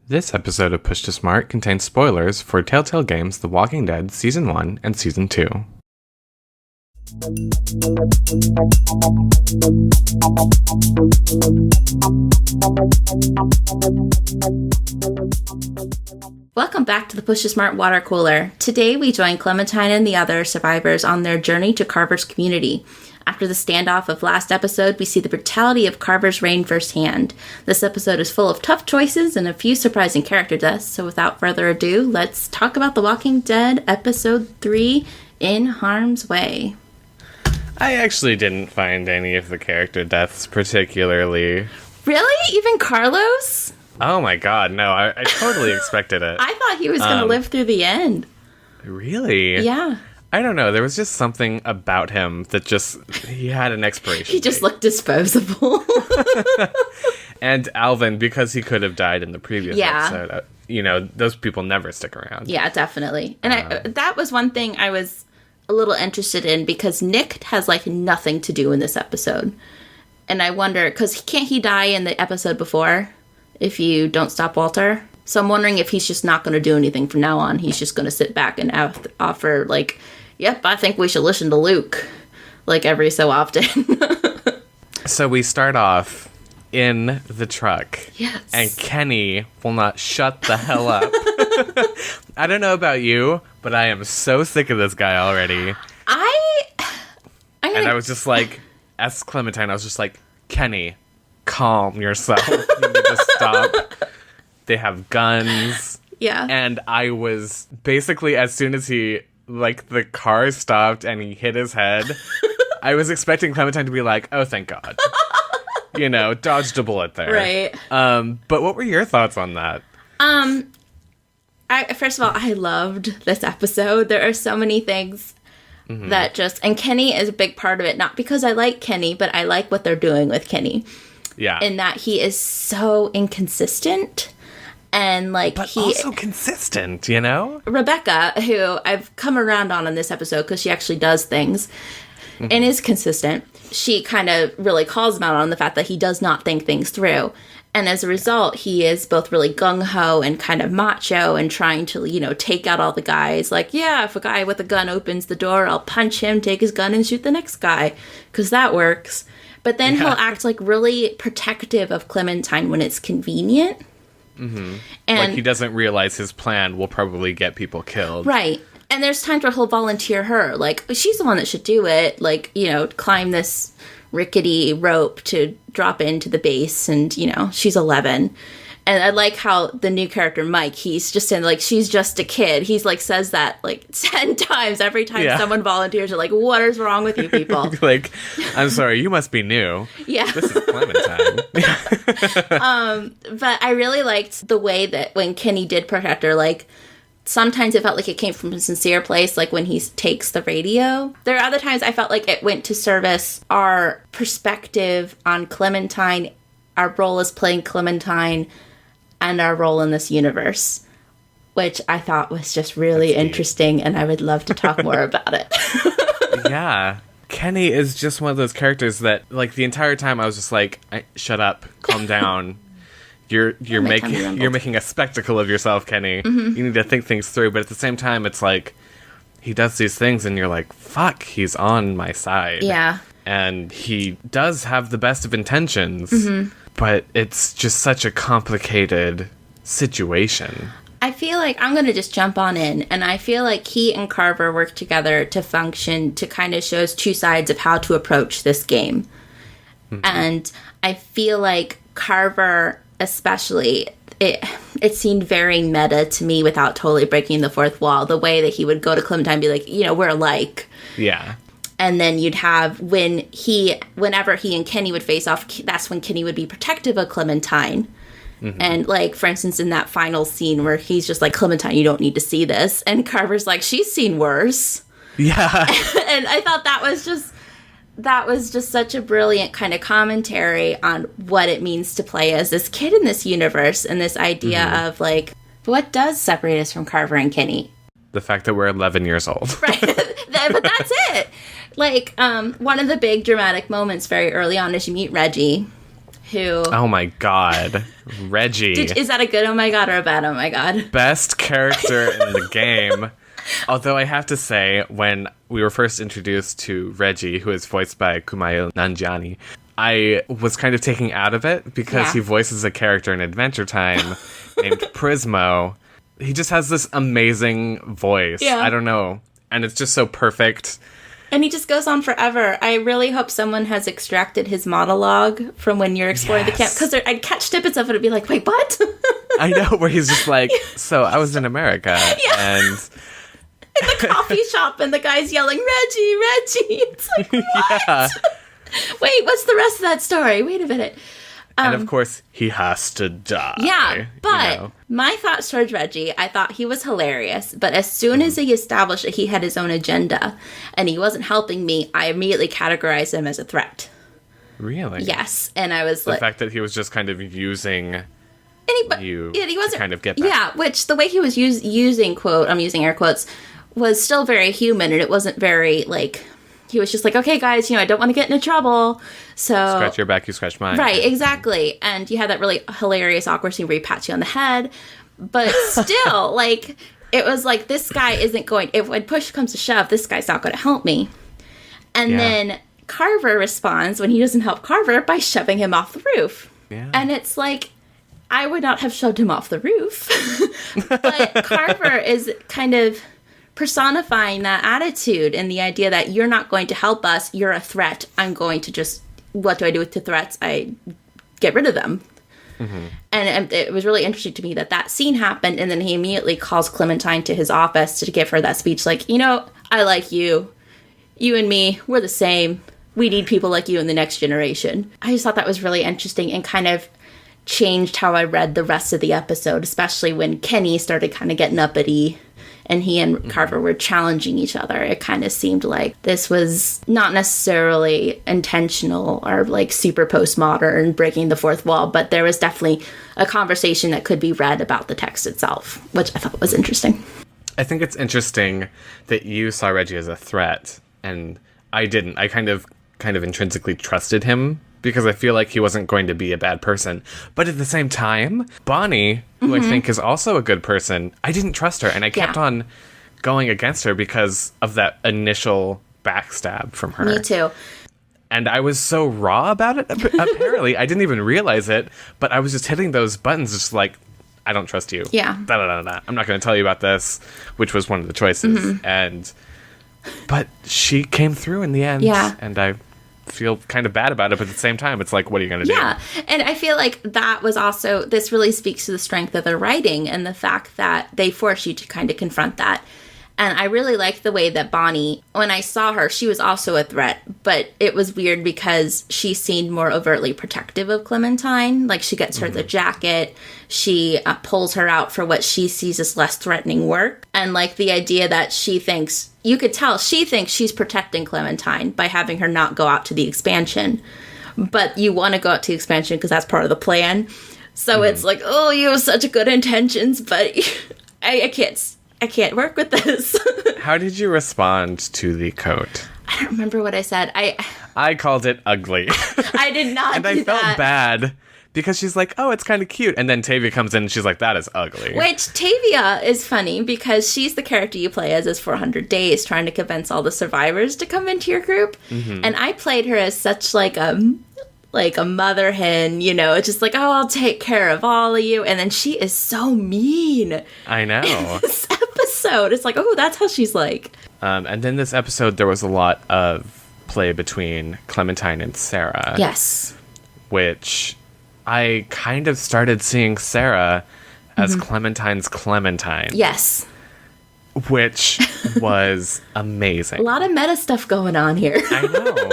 This episode of Push to Smart contains spoilers for Telltale Games The Walking Dead Season 1 and Season 2. Welcome back to the Push to Smart water cooler. Today we join Clementine and the other survivors on their journey to Carver's community. After the standoff of last episode, we see the brutality of Carver's reign firsthand. This episode is full of tough choices and a few surprising character deaths, so without further ado, let's talk about The Walking Dead Episode 3, In Harm's Way. I actually didn't find any of the character deaths particularly. Really? Even Carlos? Oh my god, no, I totally expected it. I thought he was going to live through the end. Really? Yeah. I don't know, there was just something about him that he had an expiration He just date. looked disposable. And Alvin, because he could have died in the previous episode, those people never stick around. Yeah, definitely. And that was one thing I was a little interested in, because Nick has, nothing to do in this episode. And I wonder, because can't he die in the episode before if you don't stop Walter? So I'm wondering if he's just not going to do anything from now on. He's just going to sit back and offer, yep, I think we should listen to Luke, every so often. So we start off in the truck. Yes. And Kenny will not shut the hell up. I don't know about you, but I am so sick of this guy already. And I was just as Clementine, I was just Kenny, calm yourself. You need to stop. They have guns. Yeah. And I was basically, as soon as he, the car stopped and he hit his head, I was expecting Clementine to be oh, thank God. Dodged a bullet there. Right. But what were your thoughts on that? First of all, I loved this episode. There are so many things that and Kenny is a big part of it. Not because I like Kenny, but I like what they're doing with Kenny. Yeah. In that he is so inconsistent. And but also consistent, Rebecca, who I've come around on in this episode because she actually does things and is consistent, she kind of really calls him out on the fact that he does not think things through. And as a result, he is both really gung-ho and kind of macho and trying to, take out all the guys. If a guy with a gun opens the door, I'll punch him, take his gun, and shoot the next guy, because that works. But then he'll act really protective of Clementine when it's convenient. Mm-hmm. And he doesn't realize his plan will probably get people killed. Right. And there's times where he'll volunteer her. She's the one that should do it. Climb this rickety rope to drop into the base. And, she's 11. And I like how the new character, Mike, he's just saying, she's just a kid. He's, says that, 10 times every time someone volunteers. You're what is wrong with you people? I'm sorry, you must be new. Yeah. This is Clementine. But I really liked the way that when Kenny did protect her, sometimes it felt like it came from a sincere place, when he takes the radio. There are other times I felt like it went to service our perspective on Clementine, our role as playing Clementine, and our role in this universe, which I thought was just really interesting, and I would love to talk more about it. Yeah. Kenny is just one of those characters that, the entire time I was just shut up, calm down. You're making a spectacle of yourself, Kenny. Mm-hmm. You need to think things through, but at the same time, it's he does these things, and you're fuck, he's on my side. Yeah. And he does have the best of intentions, but it's just such a complicated situation. I feel I'm going to just jump on in, and I feel he and Carver work together to function, to kind of show us two sides of how to approach this game. Mm-hmm. And I feel Carver, especially, it seemed very meta to me without totally breaking the fourth wall, the way that he would go to Clementine and be we're alike. Yeah. And then you'd have, whenever he and Kenny would face off, that's when Kenny would be protective of Clementine. Mm-hmm. And, for instance, in that final scene where he's just Clementine, you don't need to see this. And Carver's she's seen worse. Yeah. And I thought that was just such a brilliant kind of commentary on what it means to play as this kid in this universe, and this idea of, what does separate us from Carver and Kenny? The fact that we're 11 years old. Right. But that's it. One of the big dramatic moments very early on is you meet Reggie, who... Oh my god. Reggie. Is that a good oh my god or a bad oh my god? Best character in the game. Although I have to say, when we were first introduced to Reggie, who is voiced by Kumail Nanjiani, I was kind of taken out of it because he voices a character in Adventure Time named Prismo. He just has this amazing voice. Yeah. I don't know. And it's just so perfect. And he just goes on forever. I really hope someone has extracted his monologue from when you're exploring the camp. Because I'd catch snippets of it and be like, wait, what? I know, where he's just like, so I was in America. And... in the coffee shop, and the guy's yelling, Reggie, Reggie. It's like, what? Yeah. Wait, what's the rest of that story? Wait a minute. And of course, he has to die. Yeah, but my thoughts towards Reggie, I thought he was hilarious. But as soon as he established that he had his own agenda and he wasn't helping me, I immediately categorized him as a threat. Really? Yes. And I was the fact that he was just kind of using you to kind of get back. Yeah, which the way he was using, quote, I'm using air quotes, was still very human, and it wasn't very, like... He was just like, okay, guys, I don't want to get into trouble, so... Scratch your back, you scratch mine. Right, exactly. And you had that really hilarious, awkward scene where he pats you on the head. But still, like, it was like, this guy isn't going... If when push comes to shove, this guy's not going to help me. And then Carver responds, when he doesn't help Carver, by shoving him off the roof. Yeah. And it's like, I would not have shoved him off the roof. But Carver is kind of... personifying that attitude and the idea that you're not going to help us, you're a threat. I'm going to just, what do I do with the threats? I get rid of them. Mm-hmm. And it was really interesting to me that scene happened, and then he immediately calls Clementine to his office to give her that speech like, I like you. You and me, we're the same. We need people like you in the next generation. I just thought that was really interesting and kind of changed how I read the rest of the episode, especially when Kenny started kind of getting uppity. And he and Carver were challenging each other. It kind of seemed like this was not necessarily intentional or like super postmodern, breaking the fourth wall, but there was definitely a conversation that could be read about the text itself, which I thought was interesting. I think it's interesting that you saw Reggie as a threat, and I didn't. I kind of intrinsically trusted him, because I feel like he wasn't going to be a bad person. But at the same time, Bonnie, who I think is also a good person, I didn't trust her. And I kept on going against her because of that initial backstab from her. Me too. And I was so raw about it, apparently. I didn't even realize it. But I was just hitting those buttons just like, I don't trust you. Yeah. Da-da-da-da. I'm not going to tell you about this, which was one of the choices. But she came through in the end. Yeah. And I feel kind of bad about it, but at the same time, it's like, what are you going to do? Yeah, and I feel like that was also, this really speaks to the strength of the writing and the fact that they force you to kind of confront that. And I really liked the way that Bonnie, when I saw her, she was also a threat, but it was weird because she seemed more overtly protective of Clementine. Like, she gets her the jacket, she pulls her out for what she sees as less threatening work. And, like, the idea that she thinks, you could tell, she thinks she's protecting Clementine by having her not go out to the expansion. But you want to go out to the expansion because that's part of the plan. So it's like, oh, you have such good intentions, but I can't work with this. How did you respond to the coat? I don't remember what I said. I called it ugly. I did not and do I felt that. bad because she's like, oh, it's kind of cute. And then Tavia comes in and she's like, that is ugly. Which Tavia is funny because she's the character you play as 400 Days trying to convince all the survivors to come into your group. And I played her as such like a mother hen, it's just like, oh, I'll take care of all of you. And then she is so mean. I know. In this episode, it's like, oh, that's how she's like. And then this episode, there was a lot of play between Clementine and Sarah. Yes. Which I kind of started seeing Sarah as Clementine's Clementine. Yes. Which was amazing. A lot of meta stuff going on here. I know.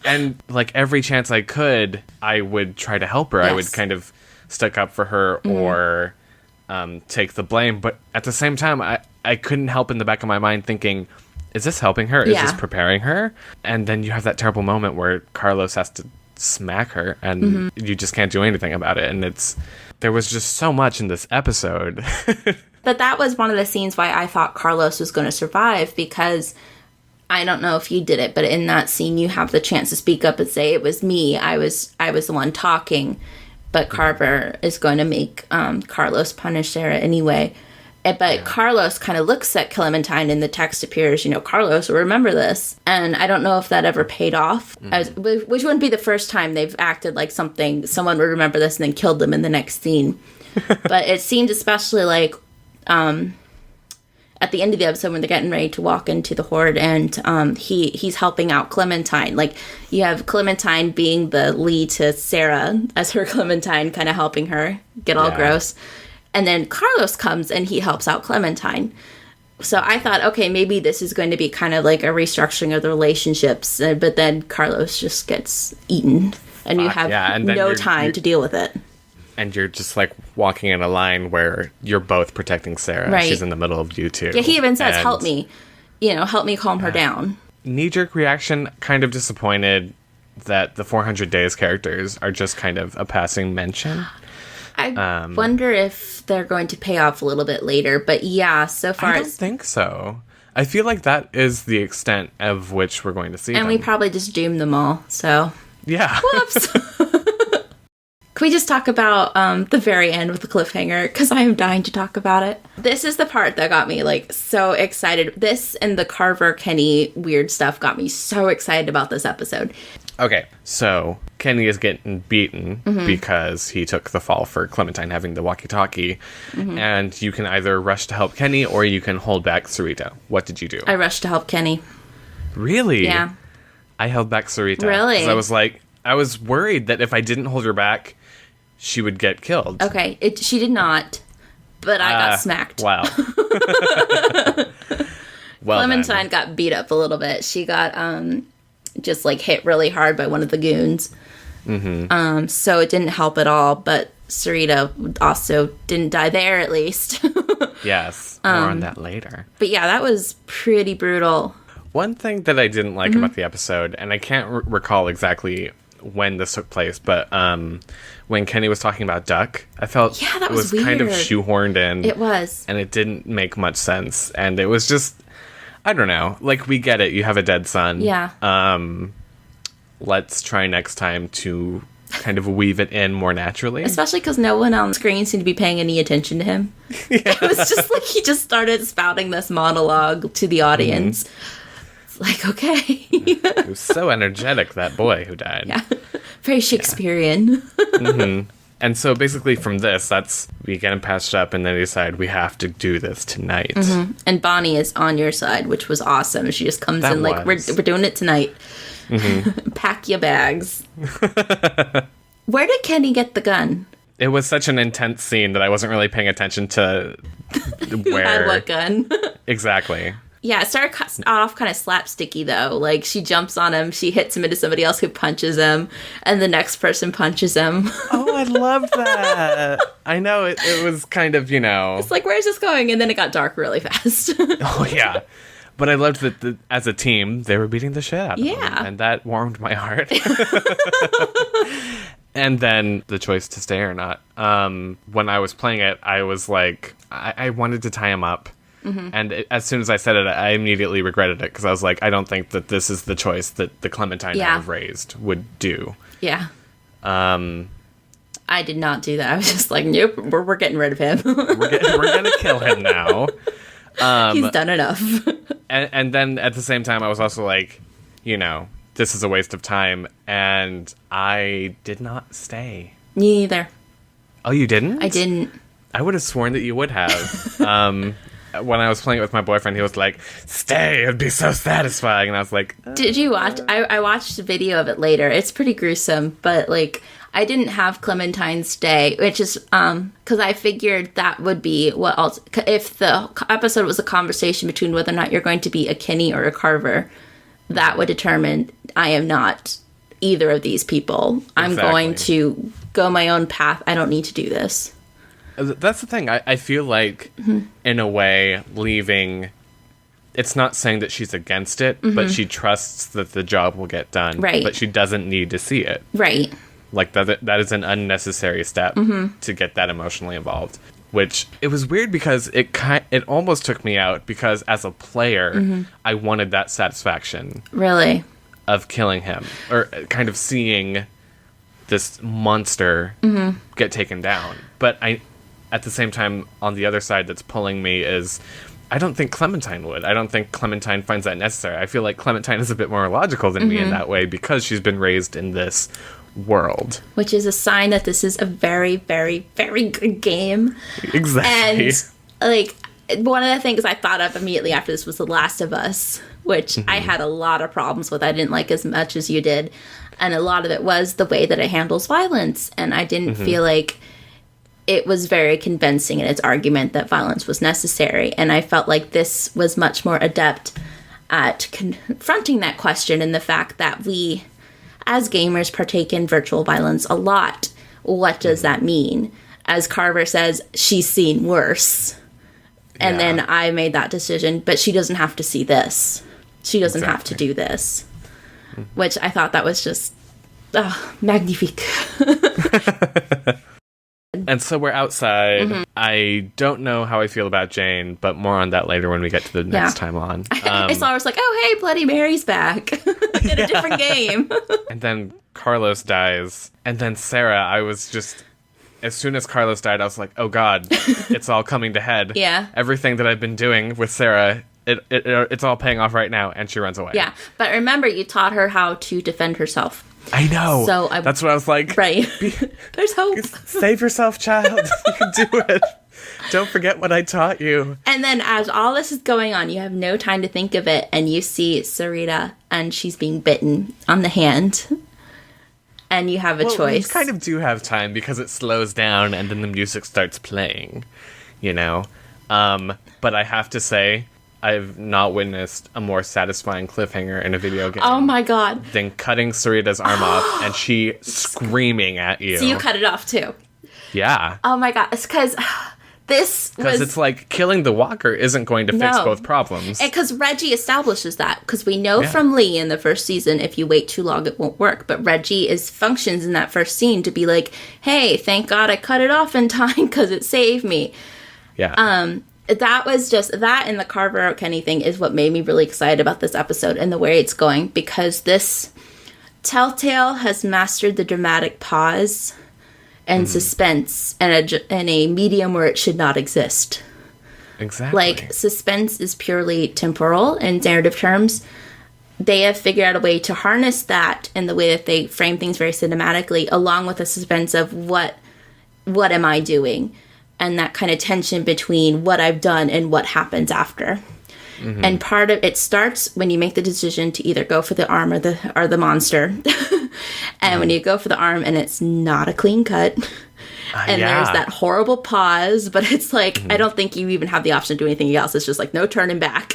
And like every chance I could, I would try to help her. Yes. I would kind of stick up for her or take the blame. But at the same time, I couldn't help in the back of my mind thinking, is this helping her? Is this preparing her? And then you have that terrible moment where Carlos has to smack her and you just can't do anything about it. And there was just so much in this episode. But that was one of the scenes why I thought Carlos was going to survive, because I don't know if you did it, but in that scene, you have the chance to speak up and say, it was me. I was the one talking. But Carver is going to make Carlos punish Sarah anyway. But Carlos kind of looks at Clementine and the text appears, Carlos will remember this. And I don't know if that ever paid off, which wouldn't be the first time they've acted like someone would remember this and then killed them in the next scene. But it seemed especially like at the end of the episode when they're getting ready to walk into the horde and he's helping out Clementine. Like, you have Clementine being the lead to Sarah as her Clementine, kind of helping her get all gross. And then Carlos comes and he helps out Clementine. So I thought, okay, maybe this is going to be kind of like a restructuring of the relationships. But then Carlos just gets eaten. And you have no time to deal with it. And you're just like walking in a line where you're both protecting Sarah. Right. She's in the middle of you two. Yeah, he even says, help me. Help me calm her down. Knee-jerk reaction, kind of disappointed that the 400 Days characters are just kind of a passing mention. I wonder if they're going to pay off a little bit later, but so far I don't think so. I feel like that is the extent of which we're going to see them. And we probably just doomed them all, so... Yeah. Whoops! Can we just talk about the very end with the cliffhanger? Because I am dying to talk about it. This is the part that got me, so excited. This and the Carver Kenny weird stuff got me so excited about this episode. Okay, so Kenny is getting beaten because he took the fall for Clementine having the walkie-talkie. And you can either rush to help Kenny or you can hold back Sarita. What did you do? I rushed to help Kenny. Really? Yeah. I held back Sarita. Really? 'Cause I was worried that if I didn't hold her back, she would get killed. Okay, she did not, but I got smacked. Wow. Well, Clementine got beat up a little bit. She got just hit really hard by one of the goons. So it didn't help at all, but Sarita also didn't die there, at least. Yes, more on that later. But yeah, that was pretty brutal. One thing that I didn't like about the episode, and I can't recall exactly when this took place, but when Kenny was talking about Duck, I felt that it was weird. kind of shoehorned in. It was. And it didn't make much sense. And it was just, I don't know, we get it, you have a dead son. Yeah. Let's try next time to kind of weave it in more naturally. Especially because no one on the screen seemed to be paying any attention to him. Yeah. It was just he just started spouting this monologue to the audience. It's okay. He was so energetic, that boy who died. Yeah. Very Shakespearean. And so basically from this, we get him patched up and then they decide we have to do this tonight. And Bonnie is on your side, which was awesome. She just comes in we're doing it tonight. Pack your bags. Where did Kenny get the gun? It was such an intense scene that I wasn't really paying attention to Who had what gun? Exactly. Yeah, it started off kind of slapsticky, though. She jumps on him, she hits him into somebody else who punches him, and the next person punches him. Oh, I love that. I know, it was kind of, It's where's this going? And then it got dark really fast. Oh, yeah. But I loved that as a team, they were beating the shit out of him. And that warmed my heart. And then the choice to stay or not. When I was playing it, I was I wanted to tie him up. And as soon as I said it, I immediately regretted it because I was I don't think that this is the choice that the Clementine I've raised would do. Yeah. I did not do that. I was just nope, we're getting rid of him. we're gonna kill him now. He's done enough. And then at the same time, I was also this is a waste of time, and I did not stay. Me neither. Oh, you didn't? I didn't. I would have sworn that you would have. When I was playing it with my boyfriend, he was like, stay, it'd be so satisfying. And I was like... Did you watch? I watched a video of it later. It's pretty gruesome, but I didn't have Clementine stay, which is because I figured that would be what else. If the episode was a conversation between whether or not you're going to be a Kenny or a Carver, that would determine I am not either of these people. I'm going to go my own path. I don't need to do this. That's the thing. I feel like, in a way, leaving... It's not saying that she's against it, but she trusts that the job will get done. Right. But she doesn't need to see it. Right. Like, that is an unnecessary step to get that emotionally involved. Which, it was weird because it almost took me out, because as a player, I wanted that satisfaction. Really? Of killing him. Or kind of seeing this monster get taken down. But at the same time, on the other side that's pulling me is, I don't think Clementine would. I don't think Clementine finds that necessary. I feel like Clementine is a bit more logical than me in that way, because she's been raised in this world. Which is a sign that this is a very, very, very good game. Exactly. And, like, one of the things I thought of immediately after this was The Last of Us, which I had a lot of problems with. I didn't like as much as you did. And a lot of it was the way that it handles violence. And I didn't feel like it was very convincing in its argument that violence was necessary. And I felt like this was much more adept at confronting that question, and the fact that we, as gamers, partake in virtual violence a lot. What does that mean? As Carver says, she's seen worse. And then I made that decision, but she doesn't have to see this. She doesn't have to do this. Which I thought that was just magnifique. And so we're outside. I don't know how I feel about Jane, but more on that later when we get to the next time on. I saw her, I was like, oh, hey, Bloody Mary's back. In a different game. And then Carlos dies. And then Sarah, I was just... As soon as Carlos died, I was like, oh God, it's all coming to head. Yeah. Everything that I've been doing with Sarah, it's all paying off right now, and she runs away. Yeah, but remember, you taught her how to defend herself. I know. So that's what I was like. Right. There's hope. Save yourself, child. You can do it. Don't forget what I taught you. And then as all this is going on, you have no time to think of it, and you see Sarita, and she's being bitten on the hand. And you have a choice. You kind of do have time, because it slows down and then the music starts playing, you know? But I have to say, I've not witnessed a more satisfying cliffhanger in a video game. Oh my God. Than cutting Sarita's arm off and she screaming at you. So you cut it off too? Yeah. Oh my God. It's because... Because it's like killing the walker isn't going to fix both problems. Because Reggie establishes that. Because we know from Lee in the first season, if you wait too long, it won't work. But Reggie functions in that first scene to be like, hey, thank God I cut it off in time because it saved me. Yeah. That was just, that and the Carver out Kenny thing is what made me really excited about this episode and the way it's going. Because this Telltale has mastered the dramatic pause and suspense and a medium where it should not exist. Exactly. Like, suspense is purely temporal in narrative terms. They have figured out a way to harness that in the way that they frame things very cinematically, along with the suspense of what am I doing? And that kind of tension between what I've done and what happens after. Mm-hmm. And part of it starts when you make the decision to either go for the arm or the monster. And when you go for the arm and it's not a clean cut. And there's that horrible pause, but it's like, I don't think you even have the option to do anything else. It's just like, no turning back.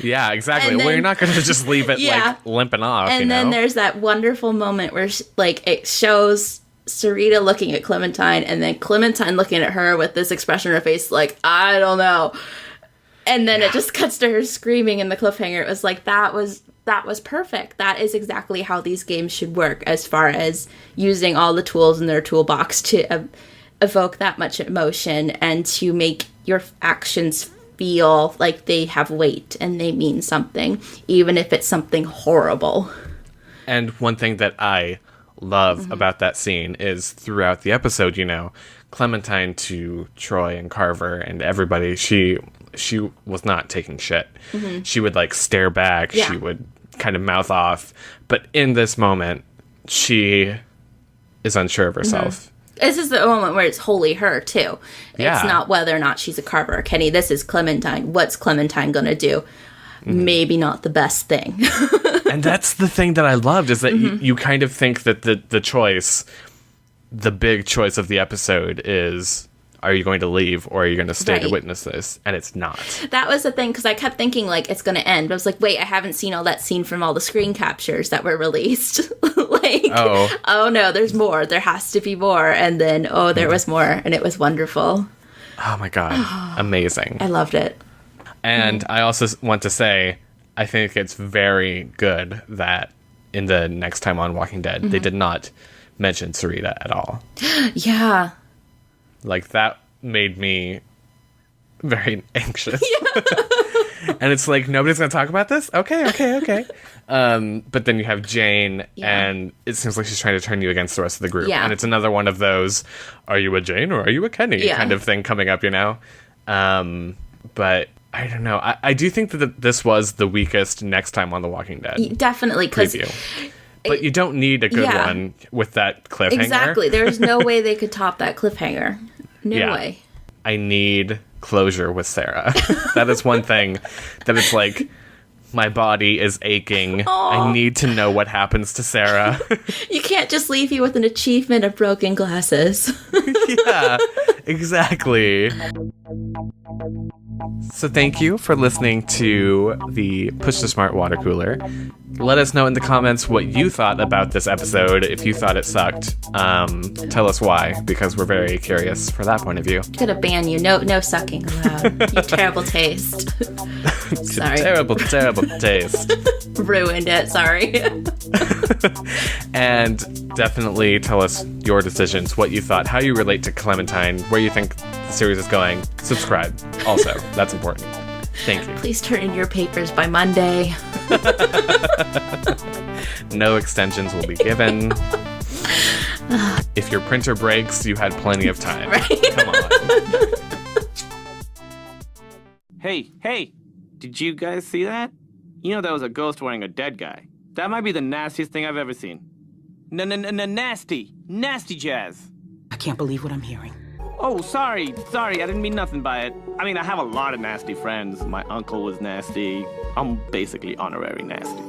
Yeah, exactly. Well, you're not going to just leave it like limping off. And then there's that wonderful moment where it shows Sarita looking at Clementine and then Clementine looking at her with this expression on her face like, I don't know. And then it just cuts to her screaming in the cliffhanger. It was like, that was perfect. That is exactly how these games should work, as far as using all the tools in their toolbox to evoke that much emotion and to make your actions feel like they have weight and they mean something, even if it's something horrible. And one thing that I love about that scene is throughout the episode, Clementine to Troy and Carver and everybody, she was not taking shit. Mm-hmm. She would stare back. Yeah. She would kind of mouth off. But in this moment, she is unsure of herself. Mm-hmm. This is the moment where it's wholly her, too. Yeah. It's not whether or not she's a Carver or Kenny. This is Clementine. What's Clementine going to do? Mm-hmm. Maybe not the best thing. And that's the thing that I loved, is that you kind of think that the choice, the big choice of the episode is, are you going to leave or are you going to stay to witness this? And it's not. That was the thing, because I kept thinking, it's going to end. But I was like, wait, I haven't seen all that scene from all the screen captures that were released. Oh no, there's more. There has to be more. And then, there was more. And it was wonderful. Oh my God. Amazing. I loved it. And I also want to say, I think it's very good that in the next time on Walking Dead, they did not mention Sarita at all. Yeah. Like, that made me very anxious. Yeah. And it's like, nobody's going to talk about this? Okay. But then you have Jane, and it seems like she's trying to turn you against the rest of the group. Yeah. And it's another one of those, are you a Jane or are you a Kenny kind of thing coming up, you know? But I don't know. I do think that this was the weakest Next Time on The Walking Dead. Definitely, because... But you don't need a good one with that cliffhanger. Exactly. There's no way they could top that cliffhanger. No way. I need closure with Sarah. That is one thing that it's like, my body is aching. Aww. I need to know what happens to Sarah. You can't just leave you with an achievement of broken glasses. Yeah, exactly. So thank you for listening to the Push the Smart Water Cooler. Let us know in the comments what you thought about this episode. If you thought it sucked, tell us why, because we're very curious for that point of view. Gonna ban you. No sucking allowed. You terrible taste. Sorry. Terrible taste. Ruined it. Sorry. And definitely tell us your decisions, what you thought, how you relate to Clementine, where you think the series is going. Subscribe. Also, that's important. Thank you. Please turn in your papers by Monday. No extensions will be given. If your printer breaks, you had plenty of time. Right? Come on. Hey, did you guys see that? You know that was a ghost wearing a dead guy. That might be the nastiest thing I've ever seen. Nasty jazz. I can't believe what I'm hearing. Oh, sorry, I didn't mean nothing by it. I mean, I have a lot of nasty friends. My uncle was nasty. I'm basically honorary nasty.